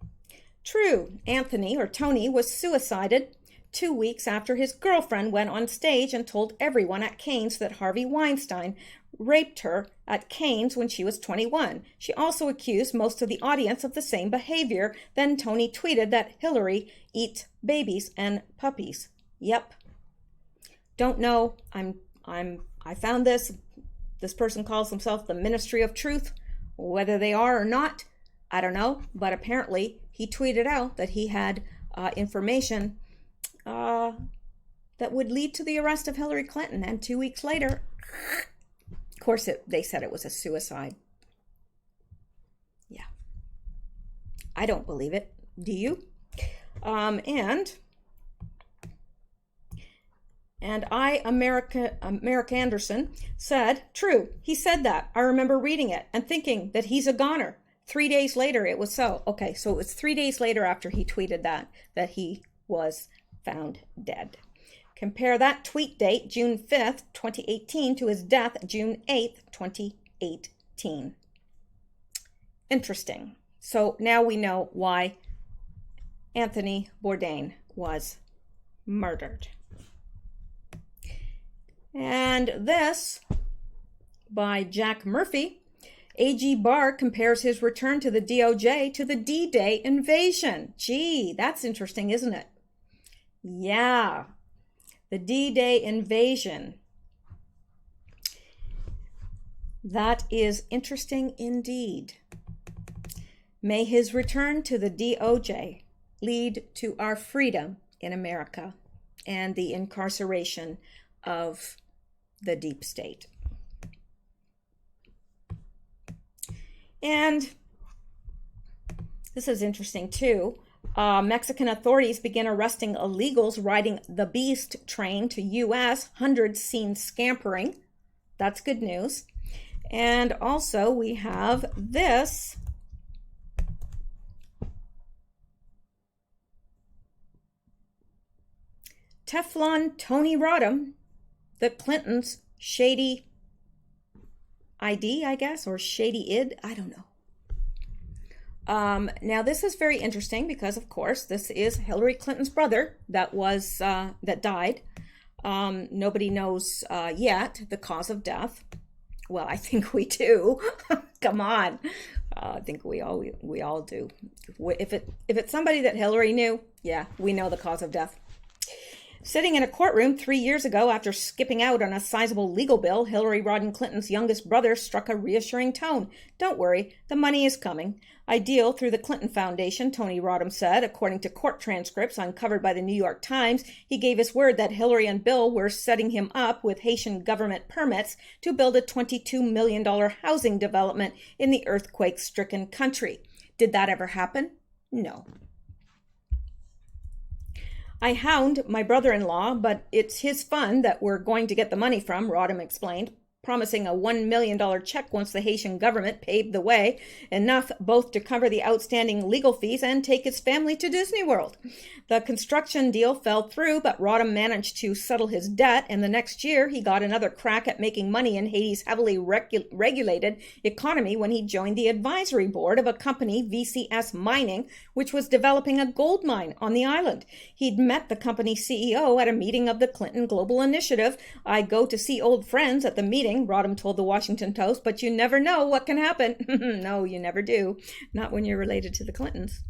True, Anthony, or Tony, was suicided 2 weeks after his girlfriend went on stage and told everyone at Cain's that Harvey Weinstein raped her at Cain's when she was 21. She also accused most of the audience of the same behavior. Then Tony tweeted that Hillary eats babies and puppies. Yep. Don't know. I found this. This person calls himself the Ministry of Truth. Whether they are or not, I don't know. But apparently he tweeted out that he had information that would lead to the arrest of Hillary Clinton. And 2 weeks later, of course, they said it was a suicide. Yeah. I don't believe it. Do you? And America Anderson said, true, he said that. I remember reading it and thinking that he's a goner. 3 days later, it was so. Okay, so it was 3 days later after he tweeted that he was found dead. Compare that tweet date, June 5th, 2018, to his death, June 8th, 2018. Interesting. So now we know why Anthony Bourdain was murdered. And this, by Jack Murphy, A.G. Barr compares his return to the DOJ to the D-Day invasion. Gee, that's interesting, isn't it? Yeah, the D-Day invasion. That is interesting indeed. May his return to the DOJ lead to our freedom in America and the incarceration of the deep state. And this is interesting too. Mexican authorities begin arresting illegals riding the Beast train to U.S. Hundreds seen scampering. That's good news. And also we have this. Teflon Tony Rodham, the Clintons' shady ID, I guess, or shady id, I don't know. Now this is very interesting because, of course, this is Hillary Clinton's brother that died. Nobody knows yet the cause of death. Well, I think we do. Come on, I think we all do. If it's somebody that Hillary knew, yeah, we know the cause of death. Sitting in a courtroom 3 years ago after skipping out on a sizable legal bill, Hillary Rodham Clinton's youngest brother struck a reassuring tone. Don't worry, the money is coming. I deal through the Clinton Foundation, Tony Rodham said. According to court transcripts uncovered by the New York Times, he gave his word that Hillary and Bill were setting him up with Haitian government permits to build a $22 million housing development in the earthquake-stricken country. Did that ever happen? No. I hound my brother-in-law, but it's his fund that we're going to get the money from, Rodham explained, promising a $1 million check once the Haitian government paved the way, enough both to cover the outstanding legal fees and take his family to Disney World. The construction deal fell through, but Rodham managed to settle his debt, and the next year he got another crack at making money in Haiti's heavily regulated economy when he joined the advisory board of a company, VCS Mining, which was developing a gold mine on the island. He'd met the company's CEO at a meeting of the Clinton Global Initiative. I go to see old friends at the meeting, Rodham told the Washington Post, but you never know what can happen. No, you never do. Not when you're related to the Clintons.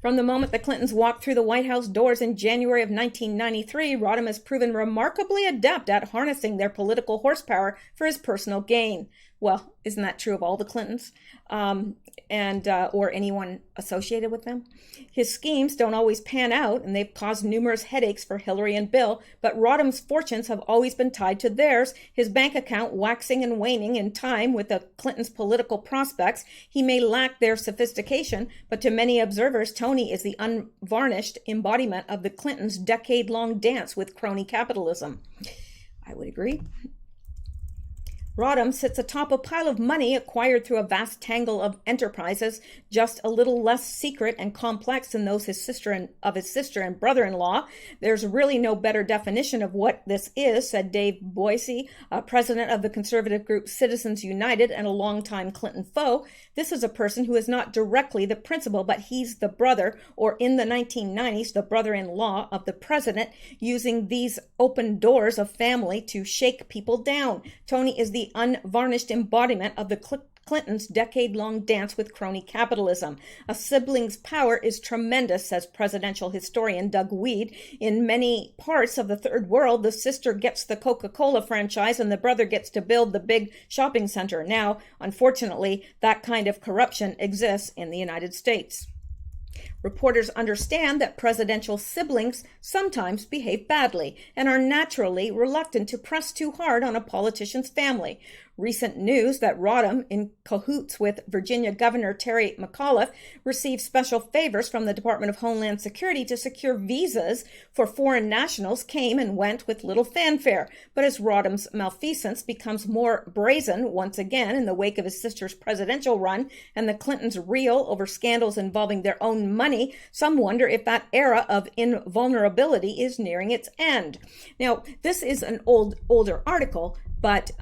From the moment the Clintons walked through the White House doors in January of 1993, Rodham has proven remarkably adept at harnessing their political horsepower for his personal gain. Well, isn't that true of all the Clintons or anyone associated with them? His schemes don't always pan out, and they've caused numerous headaches for Hillary and Bill, but Rodham's fortunes have always been tied to theirs, his bank account waxing and waning in time with the Clintons' political prospects. He may lack their sophistication, but to many observers, Tony is the unvarnished embodiment of the Clintons' decade-long dance with crony capitalism. I would agree. Rodham sits atop a pile of money acquired through a vast tangle of enterprises, just a little less secret and complex than those of his sister and brother-in-law. There's really no better definition of what this is, said Dave Boise, president of the conservative group Citizens United and a longtime Clinton foe. This is a person who is not directly the principal, but he's the brother, or in the 1990s, the brother-in-law of the president, using these open doors of family to shake people down. Tony is the unvarnished embodiment of the Clintons' decade-long dance with crony capitalism. A sibling's power is tremendous, says presidential historian Doug Weed. In many parts of the third world, the sister gets the Coca-Cola franchise and the brother gets to build the big shopping center. Now, unfortunately, that kind of corruption exists in the United States. Reporters understand that presidential siblings sometimes behave badly and are naturally reluctant to press too hard on a politician's family. Recent news that Rodham, in cahoots with Virginia Governor Terry McAuliffe, received special favors from the Department of Homeland Security to secure visas for foreign nationals came and went with little fanfare. But as Rodham's malfeasance becomes more brazen once again in the wake of his sister's presidential run and the Clintons reel over scandals involving their own money, some wonder if that era of invulnerability is nearing its end. Now, this is an older article, but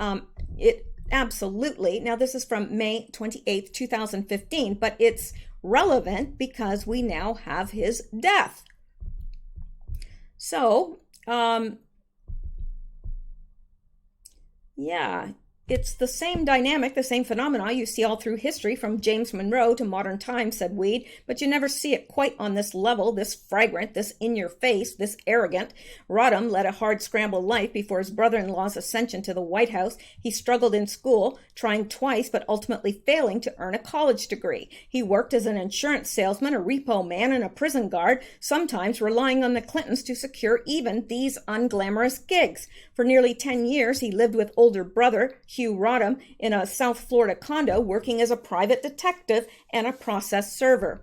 it absolutely, now this is from May 28th, 2015, but it's relevant because we now have his death. So, yeah, it's the same dynamic, the same phenomena you see all through history from James Monroe to modern times, said Weed, but you never see it quite on this level, this fragrant, this in-your-face, this arrogant. Rodham led a hard scramble life before his brother-in-law's ascension to the White House. He struggled in school, trying twice but ultimately failing to earn a college degree. He worked as an insurance salesman, a repo man, and a prison guard, sometimes relying on the Clintons to secure even these unglamorous gigs. For nearly 10 years, he lived with older brother Hugh Rodham in a South Florida condo, working as a private detective and a process server.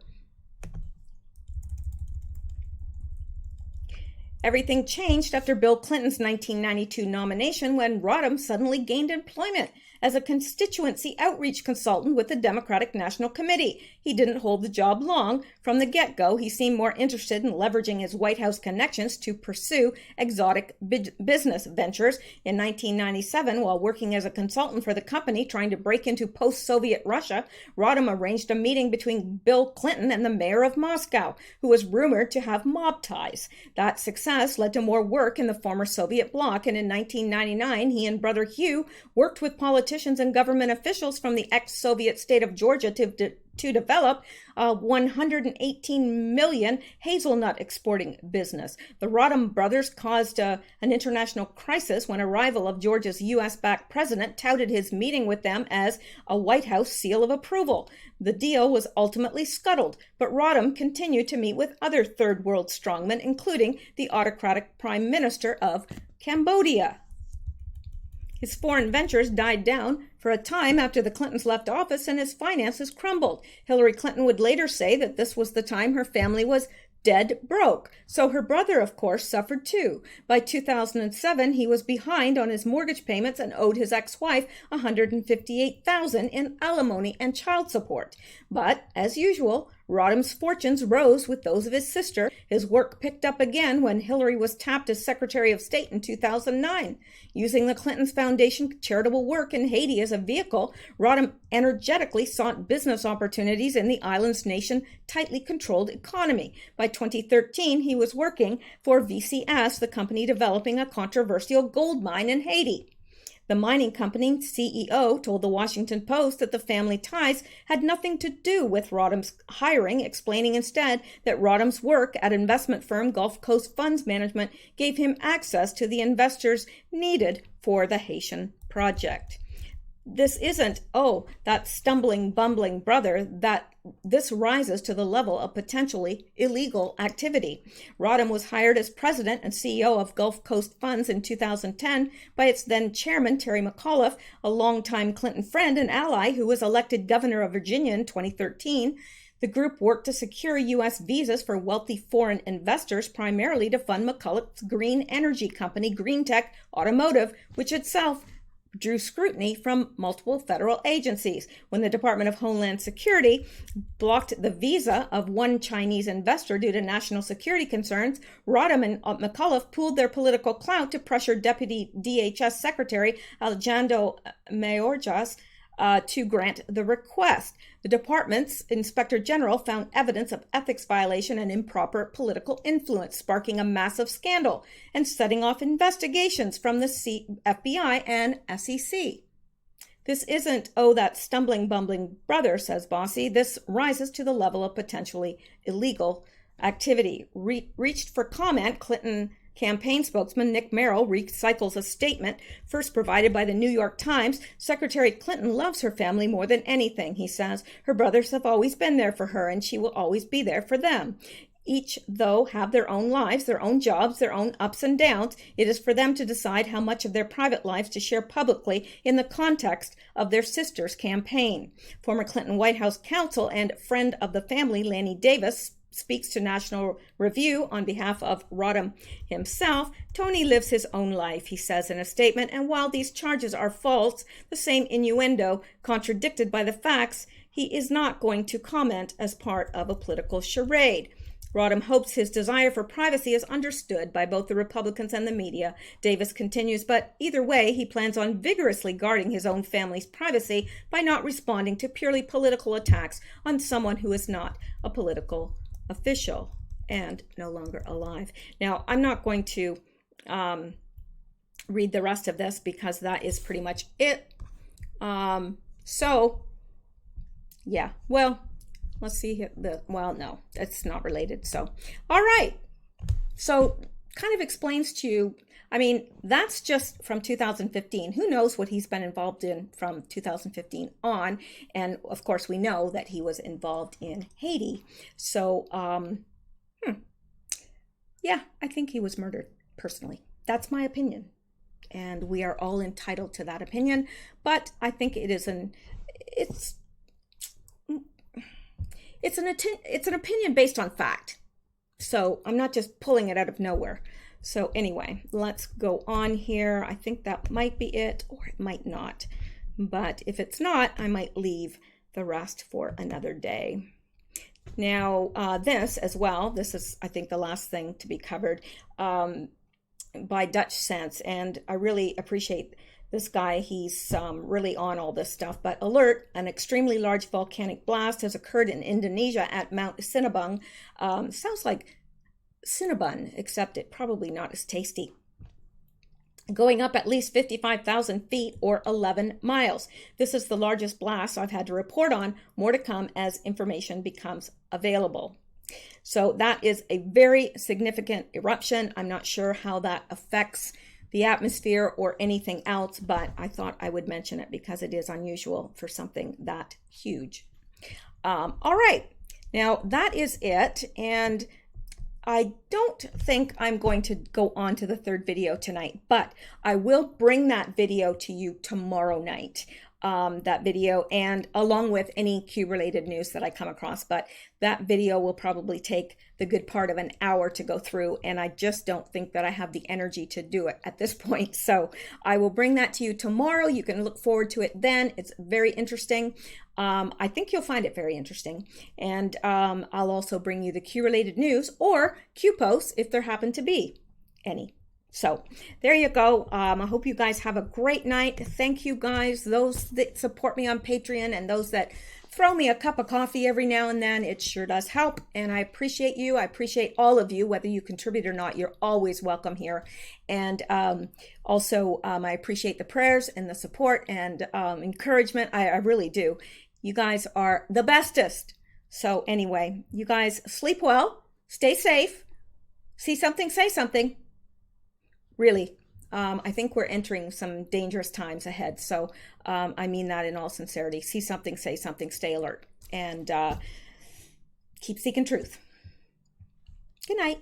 Everything changed after Bill Clinton's 1992 nomination when Rodham suddenly gained employment as a constituency outreach consultant with the Democratic National Committee. He didn't hold the job long. From the get-go, he seemed more interested in leveraging his White House connections to pursue exotic business ventures. In 1997, while working as a consultant for the company trying to break into post-Soviet Russia, Rodham arranged a meeting between Bill Clinton and the mayor of Moscow, who was rumored to have mob ties. That success led to more work in the former Soviet bloc, and in 1999, he and brother Hugh worked with politicians and government officials from the ex-Soviet state of Georgia to develop a 118 million hazelnut exporting business. The Rodham brothers caused an international crisis when a rival of Georgia's U.S.-backed president touted his meeting with them as a White House seal of approval. The deal was ultimately scuttled, but Rodham continued to meet with other third world strongmen, including the autocratic prime minister of Cambodia. His foreign ventures died down for a time after the Clintons left office and his finances crumbled. Hillary Clinton would later say that this was the time her family was dead broke. So her brother, of course, suffered too. By 2007, he was behind on his mortgage payments and owed his ex-wife $158,000 in alimony and child support. But, as usual, Rodham's fortunes rose with those of his sister. His work picked up again when Hillary was tapped as Secretary of State in 2009. Using the Clintons' foundation charitable work in Haiti as a vehicle, Rodham energetically sought business opportunities in the island's nation's tightly controlled economy. By 2013, he was working for VCS, the company developing a controversial gold mine in Haiti. The mining company CEO told the Washington Post that the family ties had nothing to do with Rodham's hiring, explaining instead that Rodham's work at investment firm Gulf Coast Funds Management gave him access to the investors needed for the Haitian project. This isn't, oh, that stumbling, bumbling brother, that this rises to the level of potentially illegal activity. Rodham was hired as president and CEO of Gulf Coast Funds in 2010 by its then chairman, Terry McAuliffe, a longtime Clinton friend and ally who was elected governor of Virginia in 2013. The group worked to secure U.S. visas for wealthy foreign investors, primarily to fund McAuliffe's green energy company, Green Tech Automotive, which itself drew scrutiny from multiple federal agencies. When the Department of Homeland Security blocked the visa of one Chinese investor due to national security concerns, Rodham and McAuliffe pooled their political clout to pressure Deputy DHS Secretary Alejandro Mayorkas to grant the request. The department's inspector general found evidence of ethics violation and improper political influence, sparking a massive scandal and setting off investigations from the FBI and SEC. This isn't, oh, that stumbling, bumbling brother, says Bossy. This rises to the level of potentially illegal activity. Reached for comment, Clinton campaign spokesman Nick Merrill recycles a statement first provided by the New York Times. Secretary Clinton loves her family more than anything, he says. Her brothers have always been there for her, and she will always be there for them. Each, though, have their own lives, their own jobs, their own ups and downs. It is for them to decide how much of their private lives to share publicly in the context of their sister's campaign. Former Clinton White House counsel and friend of the family, Lanny Davis, speaks to National Review on behalf of Rodham himself. Tony lives his own life, he says in a statement, and while these charges are false, the same innuendo contradicted by the facts, he is not going to comment as part of a political charade. Rodham hopes his desire for privacy is understood by both the Republicans and the media. Davis continues, but either way, he plans on vigorously guarding his own family's privacy by not responding to purely political attacks on someone who is not a political official and no longer alive. Now, I'm not going to read the rest of this because that is pretty much it. So, yeah, well, let's see here. Well, no, it's not related. So, all right. So, kind of explains to you, I mean, that's just from 2015. Who knows what he's been involved in from 2015 on? And of course, we know that he was involved in Haiti. So, yeah, I think he was murdered, personally. That's my opinion. And we are all entitled to that opinion. But I think it is it's an opinion based on fact. So I'm not just pulling it out of nowhere. So anyway, let's go on here. I think that might be it, or it might not. But if it's not, I might leave the rest for another day. Now, this as well, this is, I think, the last thing to be covered by Dutch Sense. And I really appreciate this guy. He's really on all this stuff. But alert, an extremely large volcanic blast has occurred in Indonesia at Mount Sinabung. Sounds like Cinnabon, except it probably not as tasty. Going up at least 55,000 feet or 11 miles. This is the largest blast I've had to report on. More to come as information becomes available. So that is a very significant eruption. I'm not sure how that affects the atmosphere or anything else, but I thought I would mention it because it is unusual for something that huge. All right, now that is it. And I don't think I'm going to go on to the third video tonight, but I will bring that video to you tomorrow night. that video, and along with any Q related news that I come across. But that video will probably take the good part of an hour to go through, and I just don't think that I have the energy to do it at this point. So I will bring that to you tomorrow. You can look forward to it then. It's very interesting. I think you'll find it very interesting. And I'll also bring you the Q related news or Q posts if there happen to be any. So there you go. I hope you guys have a great night. Thank you guys, those that support me on Patreon and those that throw me a cup of coffee every now and then. It sure does help. And I appreciate you. I appreciate all of you, whether you contribute or not. You're always welcome here. And also, I appreciate the prayers and the support and encouragement. I really do. You guys are the bestest. So anyway, you guys sleep well, stay safe, see something, say something. Really, I think we're entering some dangerous times ahead. So I mean that in all sincerity. See something, say something, stay alert, and keep seeking truth. Good night.